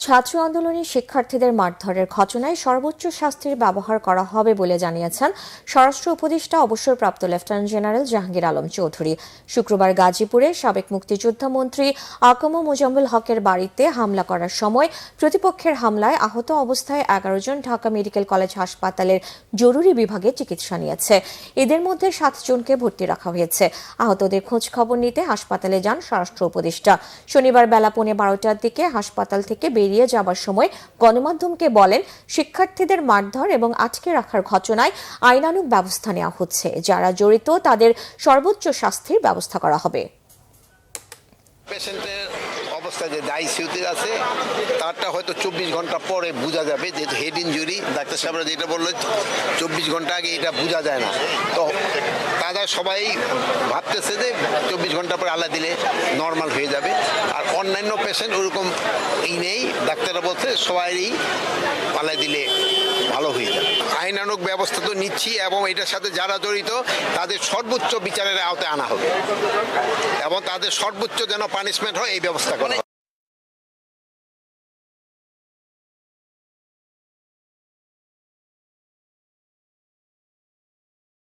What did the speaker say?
ছাত্র আন্দোলনে শিক্ষার্থীদের মারধরের ঘটনায় সর্বোচ্চ শাস্তির ব্যবহার করা হবে বলে জানিয়েছেন স্বরাষ্ট্র উপদেষ্টা অবসরপ্রাপ্ত লেফটেন্যান্ট জেনারেল জাহাঙ্গীর আলম চৌধুরী। শুক্রবার গাজীপুরে সাবেক মুক্তিযোদ্ধা মন্ত্রী আকম মোজাম্মেল হকের বাড়িতে হামলা করার সময় প্রতিপক্ষের হামলায় আহত অবস্থায় 11 জন ঢাকা মেডিকেল কলেজ হাসপাতালের জরুরি বিভাগে চিকিৎসা নিয়েছে। এদের মধ্যে 7 জনকে ভর্তি রাখা হয়েছে। আহতদের খোঁজ খবর নিতে হাসপাতালে যান স্বরাষ্ট্র উপদেষ্টা। শনিবার বেলা 12:15টার দিকে হাসপাতাল থেকে বেরিয়ে যাবার সময় গণমাধ্যমকে বলেন, শিক্ষার্থীদের মারধর এবং আটকে রাখার ঘটনায় আইনানুগ ব্যবস্থা নেওয়া হচ্ছে। যারা জড়িত তাদের সর্বোচ্চ শাস্তির ব্যবস্থা করা হবে। পেশেন্টের অবস্থা যে আইসিইউতে আছে তারটা হয়তো 24 ঘন্টা পরে বোঝা যাবে, যেহেতু হেড ইনজুরি। ডাক্তার সাহেবরা যেটা বললো 24 ঘন্টা আগে এটা বোঝা যায় না। তো তারা সবাই ভাবতেছে যে 24 ঘন্টা পরে আলা দিলে নর্মাল হয়ে যাবে। আর অন্যান্য পেশেন্ট ওরকম নেই, ডাক্তাররা বলছে সবাই পালা দিলে ভালো হয়ে যাবে। আইনানুগ ব্যবস্থা তো নিচ্ছি এবং এটার সাথে যারা জড়িত তাদের সর্বোচ্চ বিচারের আওতায় আনা হবে এবং তাদের সর্বোচ্চ যেন পানিশমেন্ট হয় এই ব্যবস্থা করা।